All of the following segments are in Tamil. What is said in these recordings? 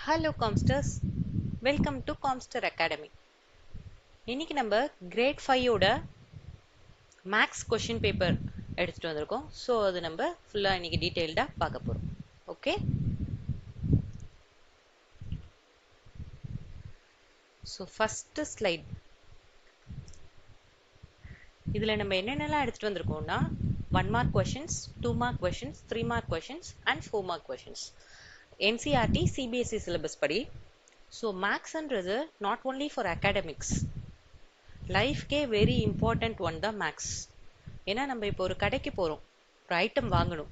Hello Comsters, welcome to Comster Academy. இன்னைக்கு நம்ம கிரேட் 5 ஓட மேக்ஸ் கொஸ்டின் பேப்பர் எடுத்துட்டு வந்திருக்கோம். ஸோ அது நம்ம ஃபுல்லாக இன்னைக்கு டீட்டெயில்டாக பார்க்க போகிறோம். Okay, so first slide. இதில் நம்ம என்னென்னலாம் எடுத்துகிட்டு வந்திருக்கோம்னா 1 mark questions, 2 mark questions, 3 mark questions and 4 mark questions. NCERT CBSE syllabus படி. ஸோ மேக்ஸ்ன்றது நாட் ஒன்லி ஃபார் அகாடமிக்ஸ், லைஃப்கே வெரி இம்பார்ட்டண்ட் ஒன் தான் மேக்ஸ். ஏன்னா நம்ம இப்போ ஒரு கடைக்கு போகிறோம், ஒரு ஐட்டம் வாங்கணும்,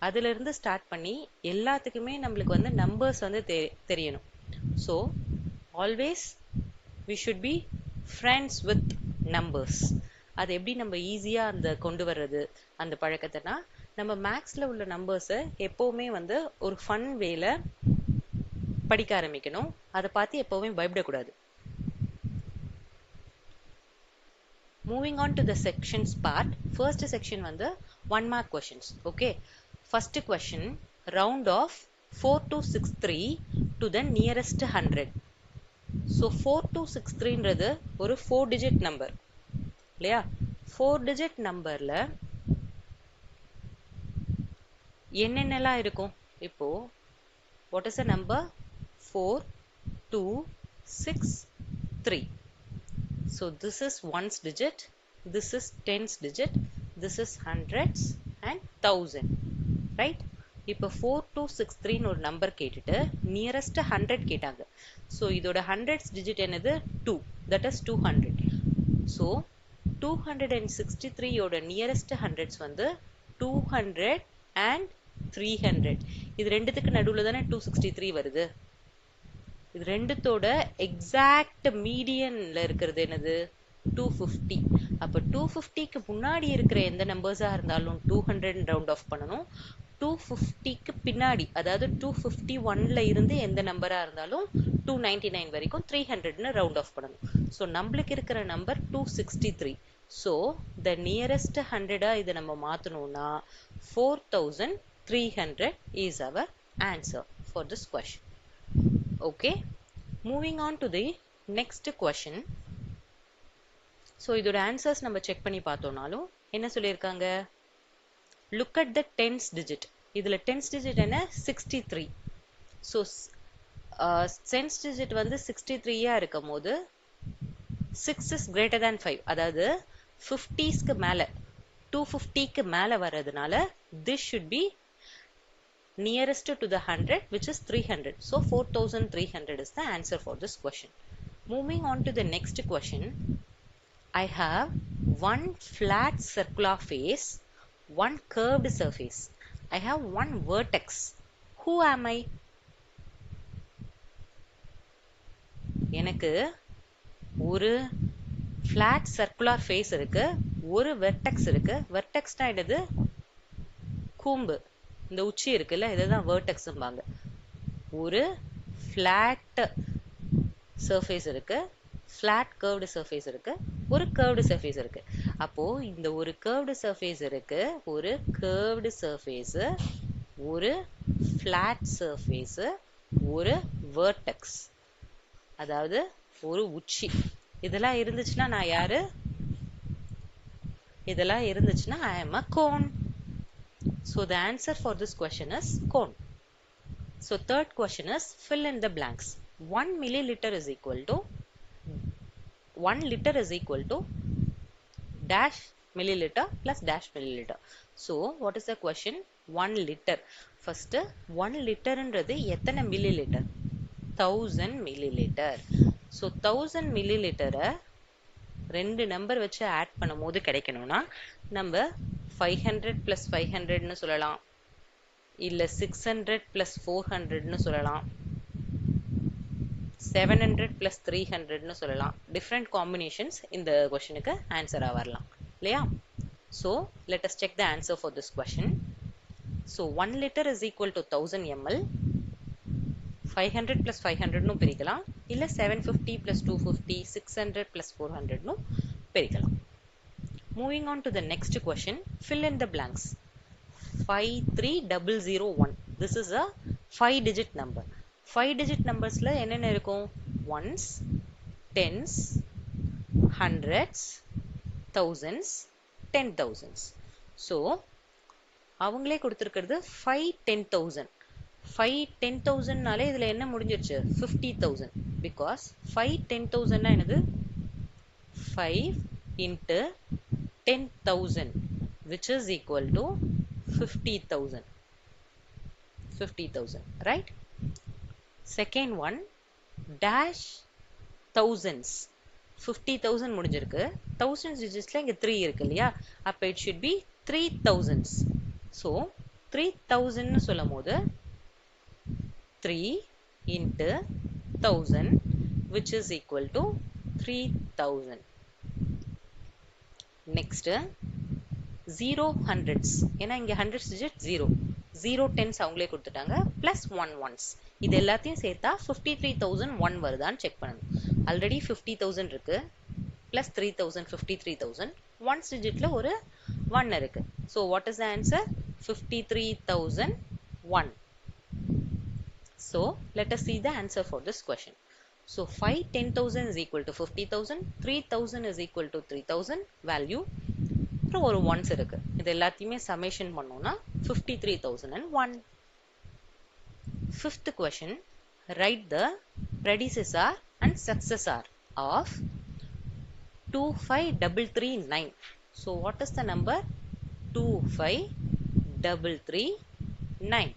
அதிலிருந்து ஸ்டார்ட் பண்ணி எல்லாத்துக்குமே நம்மளுக்கு வந்து நம்பர்ஸ் வந்து தெரியணும். So always we should be friends with numbers. அது எப்படி நம்ம ஈஸியாக அந்த கொண்டு வர்றது அந்த பழக்கத்தைனா, நம்ம மேக்ஸில் உள்ள நம்பர்ஸை எப்போவுமே வந்து ஒரு ஃபன் வேல படிக்க ஆரம்பிக்கணும். அதை பார்த்து எப்போவுமே பயப்படக்கூடாது. Moving on to the sections part. First section வந்து 1 mark questions. Okay. First question, round off 4263 to the nearest 100. So 4263 ன்றது ஒரு 4 digit number. இல்லையா? 4 digit numberல என்னென்னலாம் இருக்கும்? இப்போ what is the number? 4 2 6 3. So this is ones digit, this is tens digit, this is hundreds and thousand, right? இப்போ 4263 ஒரு நம்பர் கேட்டுட்டு நியரஸ்ட் 100 கேட்டாங்க. ஸோ இதோட ஹண்ட்ரட்ஸ் டிஜிட் என்னது? 2, தட் இஸ் 200. ஸோ 263 ஓட நியரஸ்ட் ஹண்ட்ரட்ஸ் வந்து 200 and 300. இது ரெண்டுத்துக்கு நடுவில் தானே 263 வருது. இது ரெண்டுத்தோட எக்ஸாக்ட் மீடியன்ல இருக்கிறது என்னது? 250. அப்போ 250க்கு முன்னாடி இருக்கிற எந்த நம்பர்ஸா இருந்தாலும் 200 ரவுண்ட் ஆஃப் பண்ணணும். 250க்கு பின்னாடி, அதாவது 251ல இருந்து எந்த நம்பரா இருந்தாலும் 299 வரைக்கும் 300ன்னு ரவுண்ட் ஆஃப் பண்ணணும். ஸோ நம்மளுக்கு இருக்கிற நம்பர் 263. ஸோ த நியரஸ்ட் 100-ஆ இதை நம்ம மாற்றணும்னா 4300 is our answer for this question. Okay, moving on to the next question. So இதோட answers நம்ம check பண்ணி பார்த்தோம்னாலும் என்ன சொல்லியிருக்காங்க? Look at the tens digit. இதுல tens digit என்ன? 63. So tens digit வந்து 63-ஆ இருக்கும் போது 6 is greater than 5. அதாவது 50ஸ்க்கு மேல 250க்கு மேல வர்றதுனால this should be nearest to the 100, which is 300. So 4300 is the answer for this question. Moving on to the next question. I have one flat circular face, one curved surface. I have one vertex. Who am I? எனக்கு ஒரு flat circular face இருக்கு, ஒரு vertex இருக்கு. vertexனா என்னது? கூம்பு, இந்த உச்சி இருக்குல்ல, இதுதான் வேர்டெக்ஸ்ம்பாங்க. ஒரு ஃபிளாட் சர்ஃபேஸ் இருக்கு, ஃபிளாட் கர்வ்டு சர்ஃபேஸ் இருக்கு, ஒரு கர்வ்டு சர்ஃபேஸ் இருக்கு. அப்போ இந்த ஒரு கர்வ்டு சர்ஃபேஸ் இருக்கு, ஒரு கர்வ்டு சர்ஃபேஸ், ஒரு ஃபிளாட் சர்ஃபேஸ், ஒரு வேர்டெக்ஸ், அதாவது ஒரு உச்சி. இதெல்லாம் இருந்துச்சுன்னா நான் யாரு? இதெல்லாம் இருந்துச்சுன்னா I am a cone. So the answer for this question is cone. So third question is fill in the blanks. 1 milliliter is equal to 1 liter is equal to dash milliliter plus dash milliliter. So what is the question? 1 liter. First 1 liter ன்றது எத்தனை milliliter? 1000 milliliter. So 1000 milliliter ரெண்டு நம்பர் வச்சு ஆட் பண்ணும் போது கிடைக்கணும்னா நம்ம 500 plus 500ன்னு சொல்லலாம், இல்ல 600 plus 400ன்னு சொல்லலாம், 700 plus 300ன்னு சொல்லலாம். டிஃப்ரெண்ட் காம்பினேஷன்ஸ் இந்த கொஸ்டினுக்கு ஆன்சரா வரலாம் இல்லையா? So let us check the answer for this question. So 1 liter is equal to 1000 ml. 500 plus 500ன்னு பிரிக்கலாம், இல்ல 750 plus 250, 600 plus 400ன்னு பிரிக்கலாம். Moving on to the next question, fill in the blanks. 53001. This is a 5 digit number. 5 digit numbersல என்னென்ன இருக்கும்? ones, tens, hundreds, thousands, 10,000s. So அவங்களே கொடுத்திருக்கிறது 5 10,000. 5 10,000 நாலே இதுல என்ன முடிஞ்சிருச்சு? 50,000. Because 5 10,000 னா என்னது? 5 into 10,000 which is equal to 50,000. 50,000, right? Second one, dash thousands. 50,000 முடிஞ்சிருக்கு. thousands digitsல இங்க 3 இருக்கு இல்லையா? அப்ப it should be 3,000s. So 3,000 னு சொல்லும் போது 3 into 1000 which is equal to 3,000. Next 0 hundreds. ஏன்னா இங்க hundreds digit 0. 0 tens அவங்களே கொடுத்துட்டாங்க. plus 1 ones. இது எல்லாத்தையும் சேர்த்தா 53,001 வருதான்னு செக் பண்ணணும். ஆல்ரெடி 50,000 இருக்கு. plus 3,000 53,000. ones digitல ஒரு 1 இருக்கு. So what is the answer? 53,001. So let us see the answer for this question. So 5 10,000 is equal to 50,000. 3,000 is equal to 3,000 value. அப்புறம் ஒரு ones இருக்கு. இது எல்லாத்தையுமே summation பண்ணோம்னா 53,001. Fifth question. Write the predecessor and successor of 25,339. So what is the number? 25,339.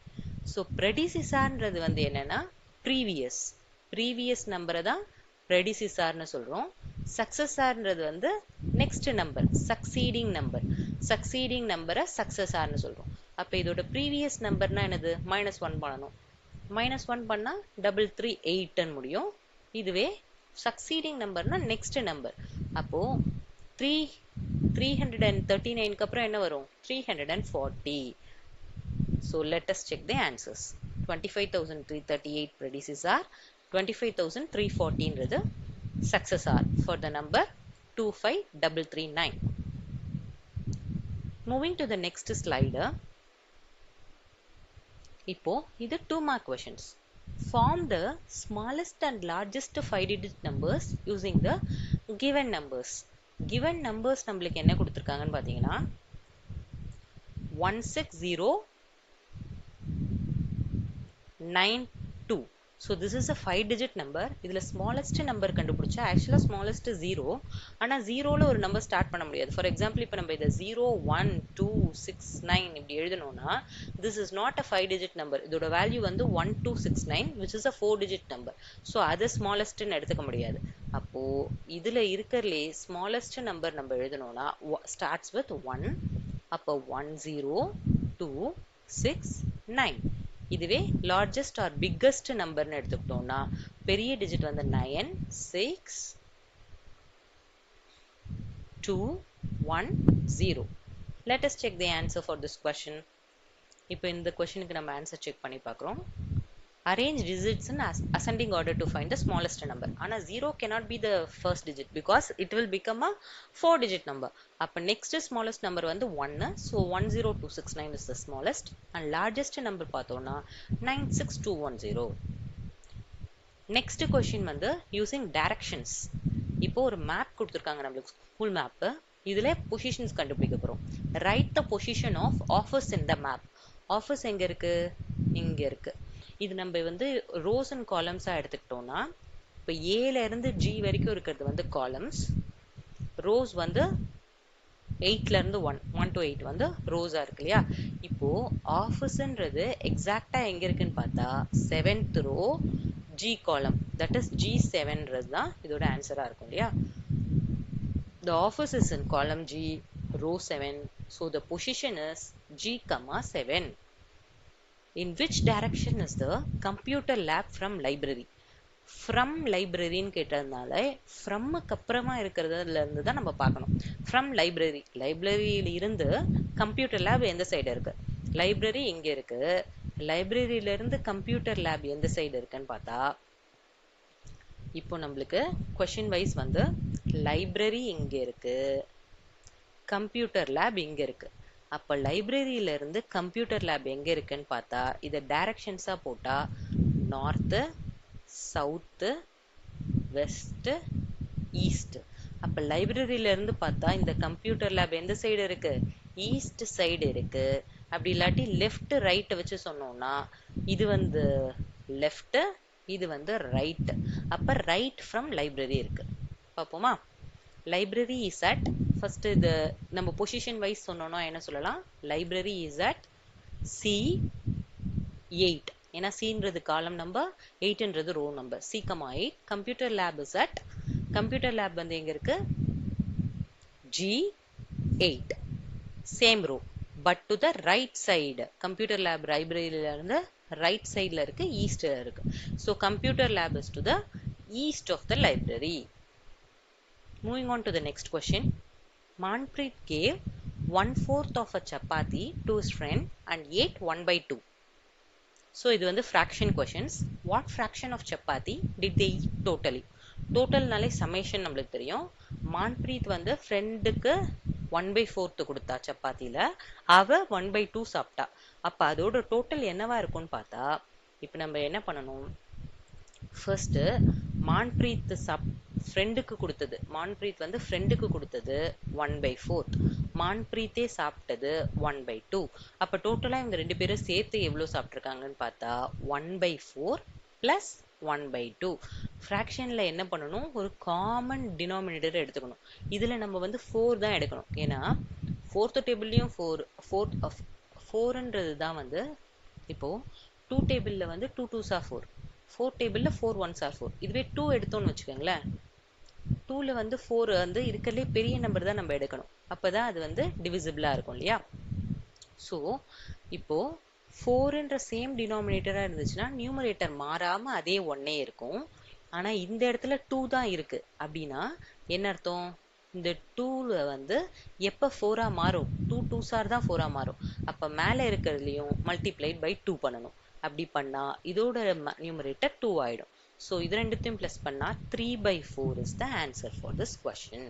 So predecessorன்றது வந்து என்னன்னா previous number தான் predecessor னு சொல்றோம். successorன்றது வந்து next number, succeeding number successor னு சொல்றோம். அப்ப இதோட previous numberனா என்னது? -1 பண்ணணும். -1 பண்ணா 338 ன்னு முடியும். இதுவே succeeding numberனா next number. அப்போ 339 க்கு அப்புறம் என்ன வரும்? 340. So let us check the answers. 25,338 predecessor, 25,340 ன்றது successor for the number 25,339. Moving to the next slide. இப்போ இது 2 mark questions. Form the smallest and largest 5 digit numbers using the given numbers. Given numbers நம்மளுக்கு என்ன கொடுத்திருக்காங்கன்னு பாத்தீங்கன்னா 16092. So this is a 5 digit number. இதுல smallest number கண்டுபிடிச்சா actually smallest 0. ஆனா 0ல ஒரு number start பண்ண முடியாது. For example இப்ப நம்ம இத 0 1 2 6 9 இப்படி எழுதணும்னா this is not a 5 digit number. இதோட value வந்து 1269 which is a 4 digit number. So அது smallest ன்னு எடுத்துக்க முடியாது. அப்போ இதுல இருக்கறலே smallest number நம்ம எழுதணும்னா starts with 1. அப்போ 10269. இதுவே largest or biggest number னு எடுத்துக்கிட்டோம்னா பெரிய digit வந்து 96,210. Let us check the answer for this question. இப்போ இந்த questionக்கு நம்ம answer check பண்ணி பார்க்கிறோம். Arrange digits in ascending order to find the smallest number. ஆனா 0 cannot be the first digit because it will become a 4 digit number. அப்ப next smallest number வந்து 1. So 10269 is the smallest and largest number பார்த்தோம்னா 96210. Next question வந்து using directions. இப்போ ஒரு map கொடுத்திருக்காங்க நம்மளுக்கு ஸ்கூல் map. இதுல positions கண்டுபிடிக்க போறோம். Write the position of office in the map. Office எங்க இருக்கு? இங்க இருக்கு. இது நம்ம வந்து rows and columns எடுத்துக்கிட்டோம்னா இப்போ A ல இருந்து G வரைக்கும் இருக்கிறது வந்து columns, rows வந்து 8 ல இருந்து 1 to 8 வந்து rows இருக்கு இல்லையா? இப்போ officeன்றது எக்ஸாக்ட்டா எங்க இருக்குன்னு பார்த்தா 7th row G column, that is G7 ன்றது தான் இதோட ஆன்சரா இருக்கும் இல்லையா? The office is in column G, row 7. So the position is G, 7. In which direction is the computer lab from library? From library ன்னு கேட்டதுனால from க்கு அப்புறமா இருக்கிறதுல இருந்து தான் நம்ம பார்க்கணும். From library. லைப்ரரியில இருந்து கம்ப்யூட்டர் லேப் எந்த சைடு இருக்கு? லைப்ரரி இங்க இருக்கு. லைப்ரரியில இருந்து கம்ப்யூட்டர் லேப் எந்த சைடு இருக்குன்னு பார்த்தா இப்போ நம்மளுக்கு question wise வந்து லைப்ரரி இங்க இருக்கு, கம்ப்யூட்டர் லேப் இங்க இருக்கு. அப்ப லைப்ரரியில இருந்து கம்ப்யூட்டர் லேப் எங்க இருக்குன்னு பார்த்தா இத டைரக்ஷன்ஸா போட்டா நார்த்து, சவுத்து, வெஸ்ட்டு, ஈஸ்ட். அப்ப லைப்ரரியில இருந்து பார்த்தா இந்த கம்ப்யூட்டர் லேப் எந்த சைடு இருக்கு? ஈஸ்ட் சைடு இருக்கு. அப்படி இல்லாட்டி லெஃப்ட் ரைட் வச்சு சொன்னோம்னா இது வந்து லெஃப்ட், இது வந்து ரைட். அப்ப ரைட் ஃப்ரம் லைப்ரரி இருக்கு. பார்ப்போமா? லைப்ரரி இஸ் அட், ஃபர்ஸ்ட் இது நம்ம பொசிஷன் வைஸ் சொன்னோம்னா என்ன சொல்லலாம்? Library is at C8. ஏன்னா Cன்றது காலம் நம்பர், 8ன்றது row number. C,8. Computer lab is at, computer lab வந்து எங்க இருக்கு? G8. Same row but to the right side. Computer lab லைப்ரரியில இருந்து ரைட் சைட்ல இருக்கு, ஈஸ்ட்ல இருக்கு. So computer lab is to the east of the library. Moving on to the next question. Manpreet gave 1/4 of a chapati to his friend and ate 1/2. So இது வந்து fraction questions. What fraction of chapati did they eat totally? டோட்டல்னாலே சமேஷன் நம்மளுக்கு தெரியும். மான்பிரீத் வந்து ஃப்ரெண்டுக்கு 1/4 கொடுத்தா சப்பாத்தில, அவ 1/2 சாப்பிட்டா. அப்ப அதோட டோட்டல் என்னவா இருக்கும்னு பார்த்தா, இப்ப நம்ம என்ன பண்ணணும்? ஃபர்ஸ்ட் மான்பிரீத் ஃப்ரெண்டுக்கு கொடுத்தது, மான்பிரீத் வந்து ஃப்ரெண்டுக்கு கொடுத்தது 1/4. மான்பிரீத்தே சாப்பிட்டது 1/2. அப்ப டோட்டலா இவங்க ரெண்டு பேரும் சேர்த்து எவ்வளவு சாப்பிட்டிருக்காங்கன்னு பார்த்தா 1/4 பிளஸ் 1/2. ஃப்ராக்ஷன்ல என்ன பண்ணணும்? ஒரு காமன் டினாமினேட்டர் எடுத்துக்கணும். இதுல நம்ம வந்து 4 தான் எடுக்கணும். ஏன்னா ஃபோர்த் டேபிள்லயும் 4ன்றது தான் வந்து, இப்போ 2 டேபிள்ல வந்து 2 2s are 4, 4 டேபிள்ல 4 1s are 4. இதுவே 2 எடுத்தோம்னு வச்சுக்கோங்களேன், 2ல வந்து 4 வந்து இருக்கிறதுலே பெரிய நம்பர் தான் நம்ம எடுக்கணும். அப்பதான் அது வந்து டிவிசிபிளா இருக்கும் இல்லையா? ஸோ இப்போ 4ன்ற சேம் டினாமினேட்டரா இருந்துச்சுன்னா நியூமரேட்டர் மாறாம அதே 1 இருக்கும். ஆனா இந்த இடத்துல 2 தான் இருக்கு அப்படின்னா என்ன அர்த்தம்? இந்த 2ல வந்து எப்ப 4ஆ மாறும்? 2 2s are தான் 4ஆ மாறும். அப்ப மேல இருக்கிறதுலயும் மல்டிப்ளைட் பை 2 பண்ணணும். அப்படி பண்ணா இதோட நியூமரேட்டர் 2 ஆயிடும். ஸோ இது ரெண்டுத்தையும் பிளஸ் பண்ணா 3/4 is the answer for this question.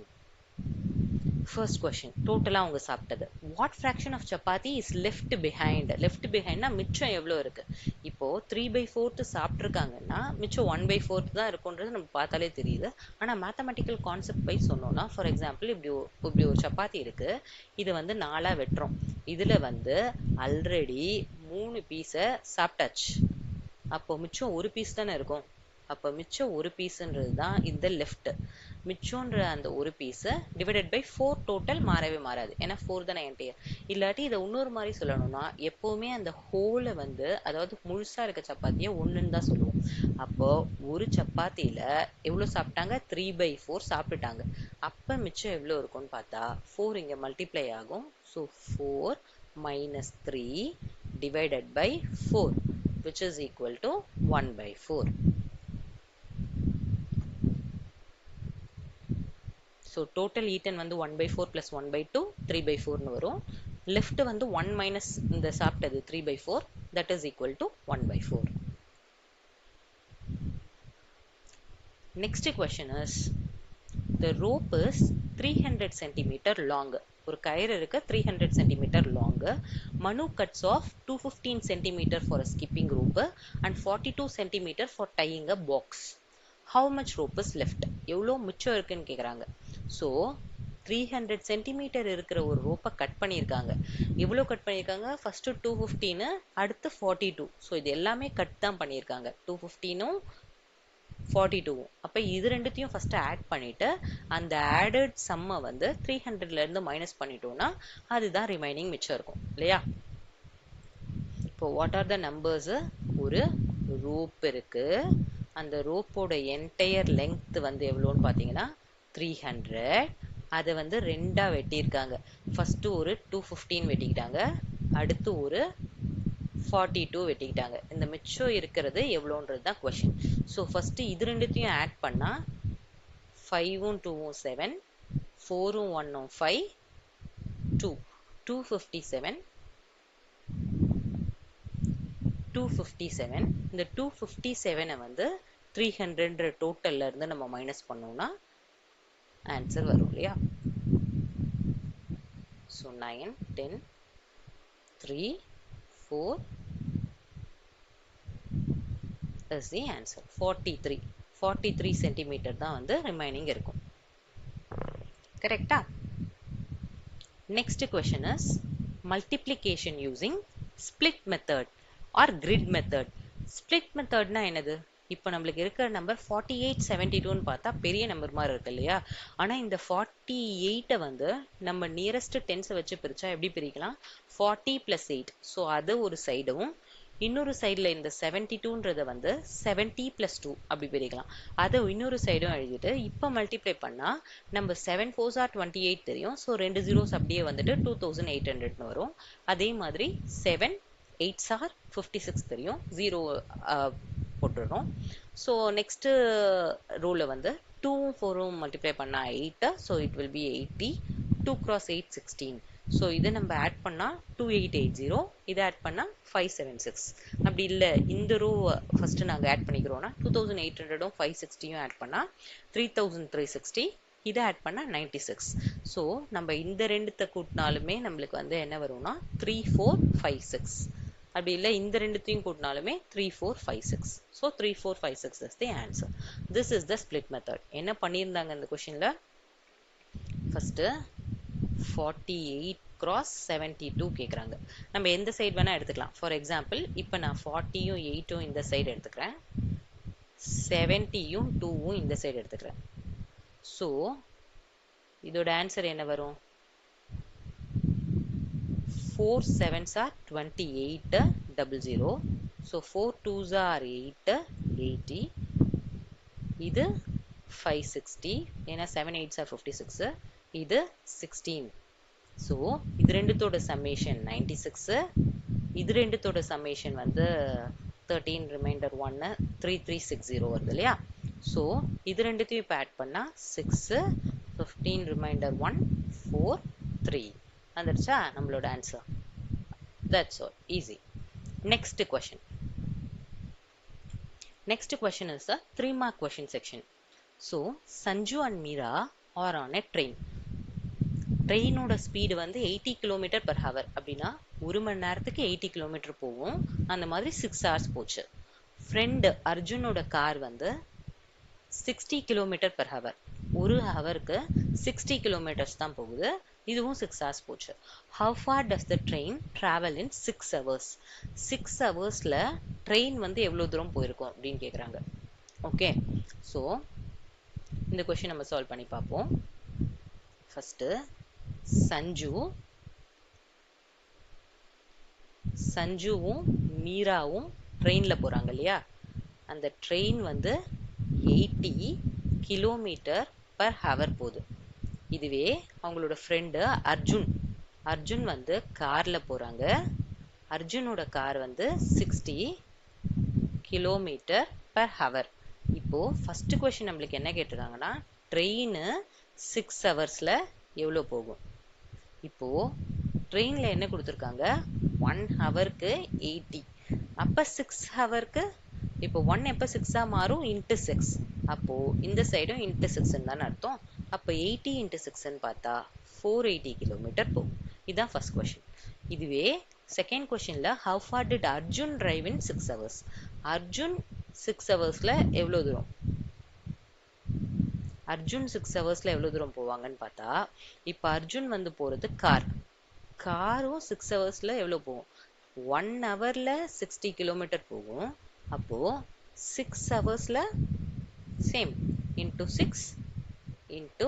First question, டோட்டலா அவங்க சாப்பிட்டது. What fraction of chapati is left behind? Left behindனா மிச்சம் எவ்வளவு இருக்கு? இப்போ 3/4 சாப்பிட்டிருக்காங்கன்னா மிச்சம் 1/4 தான் இருக்கும்ன்றது நம்ம பார்த்தாலே தெரியுது. ஆனா மேத்தமெட்டிக்கல் கான்செப்ட் வைஸ் சொன்னோம்னா, ஃபார் எக்ஸாம்பிள் இப்படி ஒரு சப்பாத்தி இருக்கு, இது வந்து 4ஆ வெட்டுறோம். இதுல வந்து ஆல்ரெடி 3 பீஸை சாப்பிட்டாச்சு. அப்போ மிச்சம் ஒரு பீஸ் தானே இருக்கும். அப்போ மிச்சம் ஒரு பீஸ்ன்றது தான் இந்த லெஃப்ட். மிச்சம்ன்ற அந்த ஒரு பீஸ் டிவைடட் பை 4 டோட்டல் மாறவே மாறாது. ஏன்னா 4 தானே என்டையர். இல்லாட்டி இதை இன்னொரு மாதிரி சொல்லணும்னா, எப்பவுமே அந்த ஹோலை வந்து, அதாவது முழுசா இருக்க சப்பாத்தியை ஒன்றுன்னு தான் சொல்லுவோம். அப்போ ஒரு சப்பாத்தியில எவ்வளவு சாப்பிட்டாங்க? 3/4 சாப்பிட்டுட்டாங்க. அப்ப மிச்சம் எவ்வளவு இருக்கும்னு பார்த்தா 4 இங்க மல்டிப்ளை ஆகும். So 4 minus 3 divided by 4, which is equal to 1/4. So total eaten வந்து 1/4 plus 1/2, 3/4 னு வரும். Left வந்து 1 minus இந்த சாப்பிட்டது 3/4, that is equal to 1/4. Next question is, the rope is 300 cm long. ஒரு கயிறு இருக்கு 300 cm long. Manu cuts off 215 cm for a skipping rope and 42 cm for tying a box. How much rope is left? எவ்வளோ மிச்சம் இருக்குன்னு கேக்குறாங்க. ஸோ 300 cm இருக்கிற ஒரு ரோப்பை கட் பண்ணியிருக்காங்க. எவ்வளோ கட் பண்ணியிருக்காங்க? ஃபர்ஸ்ட் 215, அடுத்து 42. ஸோ இது எல்லாமே கட் தான் பண்ணியிருக்காங்க, 215ம் 42. அப்ப இது ரெண்டுத்தையும் ஃபர்ஸ்ட் ஆட் பண்ணிட்டு அந்த ஆடட் சம்மை வந்து 300ல இருந்து மைனஸ் பண்ணிட்டோம்னா அதுதான் ரிமைனிங் மிச்சம் இருக்கும் இல்லையா? இப்போ வாட் ஆர் த நம்பர்ஸ்? ஒரு ரோப் இருக்கு, அந்த ரோப்போட என்டையர் லெங்த் வந்து எவ்வளோன்னு பார்த்தீங்கன்னா 300. அதை வந்து ரெண்டா வெட்டியிருக்காங்க. ஃபர்ஸ்ட் ஒரு 215 வெட்டிக்கிட்டாங்க, அடுத்து ஒரு 42 வெட்டிக்கிட்டாங்க. இந்த மிச்சம் இருக்கிறது எவ்வளோன்றது தான் கொஸ்டின். ஸோ ஃபர்ஸ்ட் இது ரெண்டுத்தையும் ஆட் பண்ணா 5ம் 2ம் 7, 4ம் 1ம் 5, 2, 257. இந்த 257 வந்து 300 டோட்டல்ல இருந்து நம்ம மைனஸ் பண்ணோம்னா ஆன்சர் வரும் இல்லையா? So 9, 10, 3, 4, is the answer. 43 centimeter தான் வந்து remaining இருக்கும். Correct? Next question is multiplication using split method or grid method. Split method na என்னது? இப்போ நம்மளுக்கு இருக்கிற நம்பர் 48 72 ன்னு பார்த்தா பெரிய நம்பர் மாதிரி இருக்கு இல்லையா? ஆனா இந்த 48 வந்து நம்ம நியரஸ்ட் டென்ஸ் வச்சு பிரிச்சா எப்படி பிரிக்கலாம்? 40 plus 8. ஸோ அது ஒரு சைடும், இன்னொரு சைடில் இந்த 72ன்றதை வந்து 70 plus 2 அப்படி பிரிக்கலாம். அதை இன்னொரு சைடும் எழுதிட்டு இப்போ மல்டிப்ளை பண்ணால் நம்ம 7 4s are 28 தெரியும். ஸோ 2 zeros அப்படியே வந்துட்டு 2800ன்னு வரும். அதே மாதிரி 7 8s are 56 தெரியும், 0 போட்டுடுறோம். ஸோ நெக்ஸ்ட்டு ரோவில் வந்து 2 4 மல்டிப்ளை பண்ணால் 8, so it will be 80. 2 cross 8 16. So இதை நம்ம ஆட் பண்ணால் 2880, இதை ஆட் பண்ணால் 576. அப்படி இல்லை இந்த ரோ ஃபஸ்ட்டு நாங்கள் ஆட் பண்ணிக்கிறோன்னா 2800ம் 560யும் ஆட் பண்ணால் 3360, இதை ஆட் பண்ணால் 96. ஸோ நம்ம இந்த ரெண்டுத்தை கூட்டினாலுமே நம்மளுக்கு வந்து என்ன வரும்னா 3456. அப்படி இல்லை இந்த ரெண்டுத்தையும் கூட்டினாலுமே 3456. So 3456 is the answer. This is the split method. என்ன பண்ணியிருந்தாங்க இந்த கொஷினில்? ஃபஸ்ட்டு 48 cross 72 கேட்குறாங்க. நம்ம எந்த சைடு வேணால் எடுத்துக்கலாம். ஃபார் எக்ஸாம்பிள் இப்போ நான் 40யும் 8ம் இந்த சைடு எடுத்துக்கிறேன், 70யும் 2ம் இந்த சைடு எடுத்துக்கிறேன். ஸோ இதோட ஆன்சர் என்ன வரும்? 4 7s are 28 00. So 4 2s are 8 80. இது 560, ஏன்னா 7 8s are 56. இது 16. ஸோ இது ரெண்டுத்தோட சம்மேஷன் 96. இது ரெண்டுத்தோட சம்மேஷன் வந்து 13 ரிமைண்டர் 1 3360 வருது இல்லையா? ஸோ இது ரெண்டுத்தையும் இப்போ ஆட் பண்ணால் 6 15 ரிமைண்டர் 1 4 3 வந்துருச்சா நம்மளோட answer. That's all, easy. Next question. Next question is a 3 mark question section. So Sanju and Meera are on a train. ட்ரெயினோட ஸ்பீடு வந்து 80 km/h அப்படின்னா ஒரு மணி நேரத்துக்கு 80 km போகும். அந்த மாதிரி 6 hours போச்சு. ஃப்ரெண்டு அர்ஜுனோட கார் வந்து 60 km/h, ஒரு ஹவருக்கு 60 km தான் போகுது. இதுவும் 6 hours போச்சு. How far does the train travel in 6 hours? 6 ஹவர்ஸில் ட்ரெயின் வந்து எவ்வளோ தூரம் போயிருக்கும் அப்படின்னு கேட்குறாங்க. ஓகே, ஸோ இந்த கொஷின் நம்ம சால்வ் பண்ணி பார்ப்போம். ஃபஸ்ட்டு சஞ்சுவும் மீராவும் ட்ரெயினில் போகிறாங்க இல்லையா? அந்த ட்ரெயின் வந்து 80 km/h போகுது. இதுவே அவங்களோட ஃப்ரெண்டு அர்ஜுன் வந்து காரில் போகிறாங்க. அர்ஜுனோட கார் வந்து 60 km/h. இப்போது ஃபஸ்ட்டு கொஷின் நம்மளுக்கு என்ன கேட்டிருக்காங்கன்னா ட்ரெயின் 6 ஹவர்ஸில் எவ்வளோ போகும். இப்போது ட்ரெயினில் என்ன கொடுத்துருக்காங்க? 1 ஹவருக்கு 80. அப்போ 6 ஹவருக்கு இப்போ 1 எப்போ 6ஆக மாறும்? இன்ட்டு 6. அப்போது இந்த சைடும் இன்ட்டு 6ன்னு தானே அர்த்தம். அப்போ 80 × 6ன்னு பார்த்தா 480 km போகும். இதுதான் ஃபர்ஸ்ட் கொஷின். இதுவே செகண்ட் கொஷினில் how far did Arjun drive in 6 hours? Arjun 6 ஹவர்ஸில் எவ்வளோ தூரம்? அர்ஜுன் 6 ஹவர்ஸில் எவ்வளோ தூரம் போவாங்கன்னு பார்த்தா, இப்போ அர்ஜுன் வந்து போகிறது காரும் 6 ஹவர்ஸில் எவ்வளோ போகும்? 1 ஹவரில் 60 km போகும். அப்போது 6 ஹவர்ஸில் same into 6 into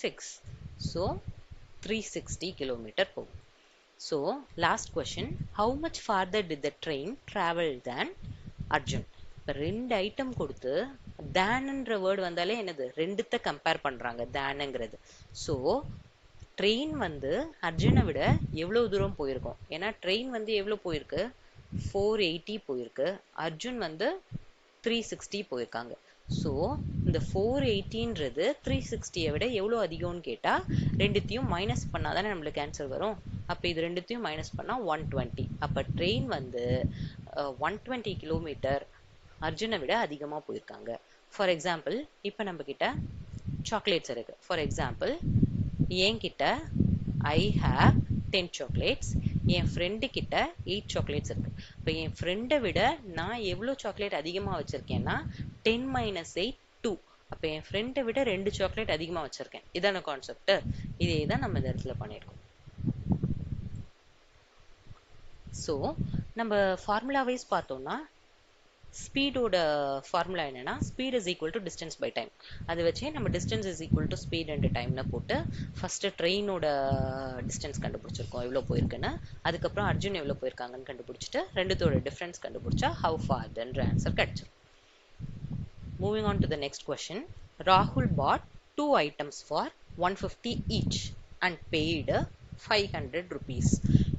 6. So 360 km போகும். So last question, how much farther did the train travel than Arjun? இப்போ 2 ஐட்டம் கொடுத்து தேனுன்ற வேர்டு வந்தாலே என்னது? ரெண்டுத்தை கம்பேர் பண்ணுறாங்க தேனுங்கிறது. ஸோ ட்ரெயின் வந்து அர்ஜுனை விட எவ்வளோ தூரம் போயிருக்கும்? ஏன்னா ட்ரெயின் வந்து எவ்வளோ போயிருக்கு? 480 போயிருக்கு. அர்ஜுன் வந்து 360 போயிருக்காங்க. ஸோ இந்த 480ன்றது 360யை விட எவ்வளோ அதிகம்னு கேட்டால் ரெண்டுத்தையும் மைனஸ் பண்ணால் தானே நம்மளுக்கு ஆன்சர் வரும். அப்போ இது ரெண்டுத்தையும் மைனஸ் பண்ணால் 120. அப்போ ட்ரெயின் வந்து 120 km அர்ஜுனை விட அதிகமாக போயிருக்காங்க. ஃபார் எக்ஸாம்பிள் இப்போ நம்ம கிட்ட சாக்லேட்ஸ் இருக்குது. ஃபார் எக்ஸாம்பிள் என்கிட்ட I have 10 chocolates. N friend கிட்ட 8 சாக்லேட்ஸ் இருக்கு. இப்போ என் ஃப்ரெண்டை விட நான் எவ்வளோ சாக்லேட் அதிகமாக வச்சிருக்கேன்னா 10 மைனஸ் 8 2. அப்போ என் ஃப்ரெண்டை விட 2 சாக்லேட் அதிகமாக வச்சிருக்கேன். இதான கான்செப்ட். இதே தான் நம்ம இந்த இடத்துல பண்ணியிருக்கோம். ஸோ நம்ம ஃபார்முலா வைஸ் பார்த்தோம்னா ஸ்பீடோட ஃபார்முலா என்னன்னா speed is equal to distance by time. அதை வச்சே நம்ம distance is equal to speed and டைம்னு போட்டு ஃபர்ஸ்ட் ட்ரெயினோட டிஸ்டன்ஸ் கண்டுபிடிச்சிருக்கோம் எவ்வளோ போயிருக்குன்னு. அதுக்கப்புறம் அர்ஜுன் எவ்வளோ போயிருக்காங்கன்னு கண்டுபிடிச்சிட்டு ரெண்டுத்தோட டிஃப்ரென்ஸ் கண்டுபிடிச்சா ஹவு ஃபார்ன்ற ஆன்சர் கிடைச்சிடும். Moving on to the next question. Rahul bought 2 items for 150 each and paid 500 rupees.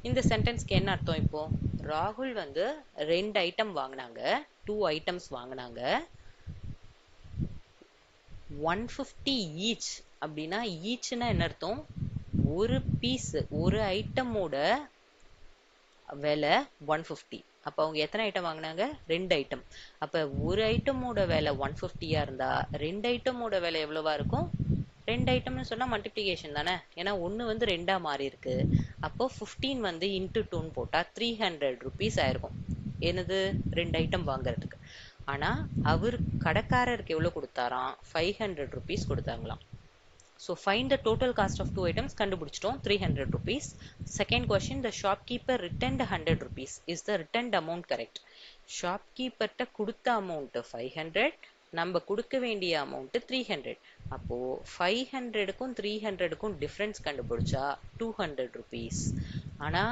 இந்த சென்டென்ஸ்க்கு என்ன அர்த்தம்? இப்போ ராகுல் வந்து 2 ஐட்டம் வாங்கினாங்க, 2 ஐட்டம்ஸ் வாங்கினாங்க, 150 ஈச். அப்படின்னா ஈச்னா என்ன அர்த்தம்? ஒரு பீஸ், ஒரு ஐட்டமோட விலை 150. அப்போ அவங்க எத்தனை ஐட்டம் வாங்கினாங்க? 2 ஐட்டம். அப்போ ஒரு ஐட்டமோட விலை 150 இருந்தா 2 ஐட்டமோட விலை எவ்வளவா இருக்கும்? 2 ஐட்டம்னு சொன்னா மல்டிப்ளிகேஷன் தானே, ஏன்னா 1 வந்து 2ஆ மாறி இருக்கு. அப்போ 15 வந்து இன்ட்டு 2ன்னு போட்டா 300 rupees ஆயிருக்கும். என்னது? 2 ஐட்டம் வாங்குறதுக்கு. ஆனா அவர் கடைக்காரருக்கு எவ்வளவு கொடுத்தாராம்? 500 rupees கொடுத்தாங்களாம். So find the total cost of 2 items. கண்டுபிடிச்சிட்டோம் 300 rupees. Second question, the shopkeeper returned 100 rupees. Is the returned amount correct? Shopkeeper ட்ட கொடுத்த amount 500, நம்ம கொடுக்க வேண்டிய amount 300. அப்போ 500க்கும் 300க்கும் டிஃபரன்ஸ் கண்டுபிடிச்சா 200 rupees. ஆனா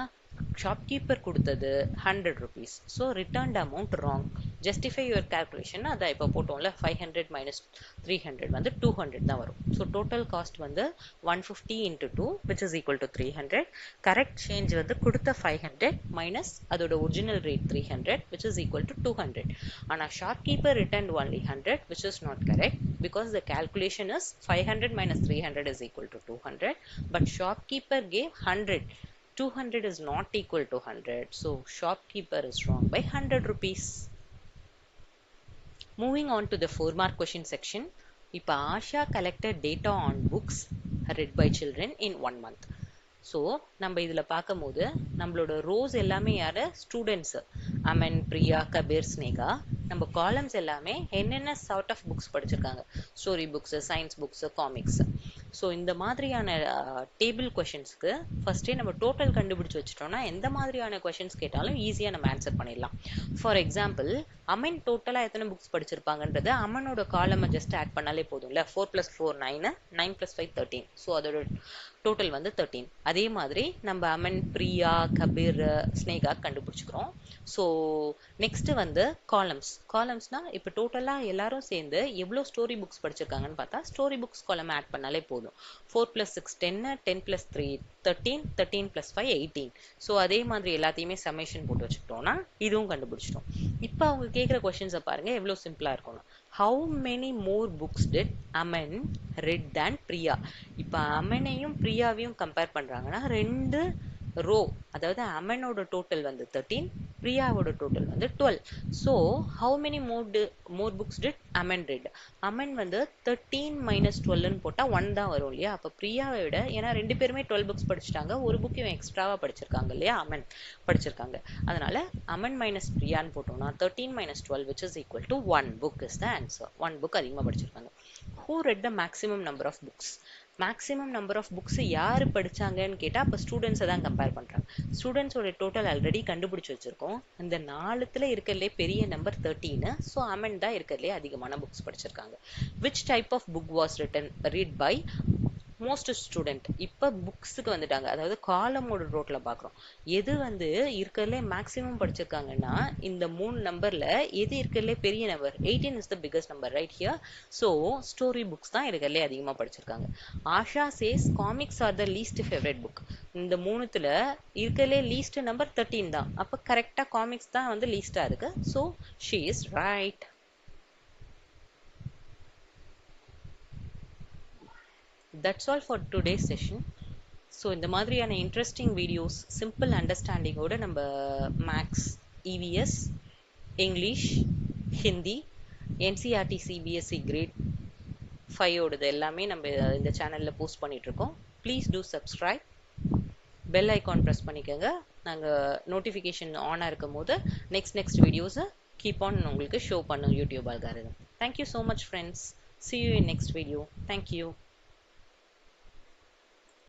ஷாப்கீப்பர் கொடுத்தது 100 rupees. So returned amount wrong. Justify your calculation அதை இப்போ போட்டோம்ல, 500 மைனஸ் 300 வந்து 200 தான் வரும். ஸோ டோட்டல் காஸ்ட் வந்து 150 into 2 which is equal to 300. Correct change வந்து கொடுத்த 500 மைனஸ் அதோட original rate 300 which is equal to 200. ஆனால் shopkeeper returned only 100 which is not correct because the calculation is 500 minus 300 is equal to 200, but shopkeeper gave 100. 200 is not equal to 100, so shopkeeper is wrong by 100 rupees. Moving on to the 4-mark question section. இப்போ Asha collected data on books read by children in 1 month. So நம்ம இதில் பார்க்கும்போது நம்மளோட ரோஸ் எல்லாமே யார்? ஸ்டூடெண்ட்ஸு. அமன், பிரியா, கபீர், ஸ்னேகா. நம்ம காலம்ஸ் எல்லாமே என்னென்ன சார்ட் ஆஃப் புக்ஸ் படிச்சிருக்காங்க? Story books, science books, comics. So இந்த மாதிரியான டேபிள் கொஷின்ஸ்க்கு ஃபர்ஸ்டே நம்ம டோட்டல் கண்டுபிடிச்சி வச்சுட்டோம்னா எந்த மாதிரியான கொஷின்ஸ் கேட்டாலும் ஈஸியாக நம்ம ஆன்சர் பண்ணிடலாம். ஃபார் எக்ஸாம்பிள், அமன் டோட்டலாக எத்தனை புக்ஸ் படிச்சிருப்பாங்கன்றது அமனோட காலமை ஜஸ்ட் ஆட் பண்ணாலே போதும்ல. 4 + 4 9, 9 + 5 13. ஸோ அதோட டோட்டல் வந்து 13. அதே மாதிரி நம்ம அமன், பிரியா, கபீர், ஸ்னேகா கண்டுபிடிச்சிக்கிறோம். ஸோ நெக்ஸ்ட் வந்து காலம்ஸ்னா இப்போ டோட்டலாக எல்லாரும் சேர்ந்து எவ்வளோ ஸ்டோரி புக்ஸ் படிச்சிருக்காங்கன்னு பார்த்தா ஸ்டோரி புக்ஸ் காலம் ஆட் பண்ணாலே போதும். 4 + 6 10, 10 + 3 13, 13 + 5 18. ஸோ அதே மாதிரி எல்லாத்தையுமே சம்மேஷன் போட்டு வச்சுக்கிட்டோம்னா இதுவும் கண்டுபிடிச்சிட்டோம். இப்போ அவங்க கேட்குற கொஸ்டின்ஸை பாருங்க எவ்வளோ சிம்பிளாக இருக்கணும். How many more books did Aman read than Priya? இப்போ அமனையும் பிரியாவையும் கம்பேர் பண்ணுறாங்கன்னா 2 ரோ, அதாவது அமனோட டோட்டல் வந்து 13, பிரியாவோட டோட்டல் வந்து 12. So how many more books did Aman read? Aman வந்து 13 minus 12ன்னு போட்டால் 1 தான் வரும் இல்லையா? அப்போ பிரியாவை விட, ஏன்னா 2 பேருமே 12 புக்ஸ் படிச்சிட்டாங்க, ஒரு புக் இவன் எக்ஸ்ட்ராவாக படிச்சிருக்காங்க இல்லையா? அமன் படிச்சிருக்காங்க. அதனால அமன் மைனஸ் பிரியான்னு போட்டோம்னா 13 minus 12 which is equal to 1 book is the answer. 1 book அதிகமாக படிச்சிருக்காங்க. Who read the maximum number of books? Maximum number of books யார் படித்தாங்கன்னு கேட்டால் அப்போ ஸ்டூடெண்ட்ஸை தான் கம்பேர் பண்ணுறாங்க. ஸ்டூடெண்ட்ஸோட டோட்டல் ஆல்ரெடி கண்டுபிடிச்சி வச்சுருக்கோம். இந்த 4த்தில் இருக்கிறதுலே பெரிய நம்பர் 13. ஸோ அமன் தான் இருக்கிறதுலே அதிகமான புக்ஸ் படிச்சிருக்காங்க. Which type of book was read by most student? இப்போ புக்ஸுக்கு வந்துட்டாங்க, அதாவது காலமோட ரோட்டில் பார்க்குறோம். எது வந்து இருக்கிறதுலே மேக்ஸிமம் படிச்சிருக்காங்கன்னா இந்த 3 நம்பரில் எது இருக்கிறதுலே பெரிய நம்பர்? 18 is the biggest number right here. So story books தான் இருக்கிறதுலே அதிகமாக படிச்சிருக்காங்க. Asha says comics are the least favourite book. இந்த 3த்தில் இருக்கிறதுலே லீஸ்ட் நம்பர் 13 தான். அப்போ கரெக்டாக காமிக்ஸ் தான் வந்து லீஸ்டாக இருக்கு. So she is right. That's all for today's session. So இந்த மாதிரியான இன்ட்ரெஸ்டிங் வீடியோஸ் சிம்பிள் அண்டர்ஸ்டாண்டிங்கோடு நம்ம maths, EVS, English, Hindi, NCERT CBSE grade 5ஓடது எல்லாமே நம்ம இந்த சேனலில் போஸ்ட் பண்ணிகிட்ருக்கோம். Please do subscribe, bell icon press பண்ணிக்கோங்க. நாங்கள் நோட்டிஃபிகேஷன் ஆனாக இருக்கும் போது நெக்ஸ்ட் வீடியோஸை கீப் ஆன் உங்களுக்கு ஷோ பண்ணும் YouTube algorithm. Thank you so much friends. See you in next video. Thank you.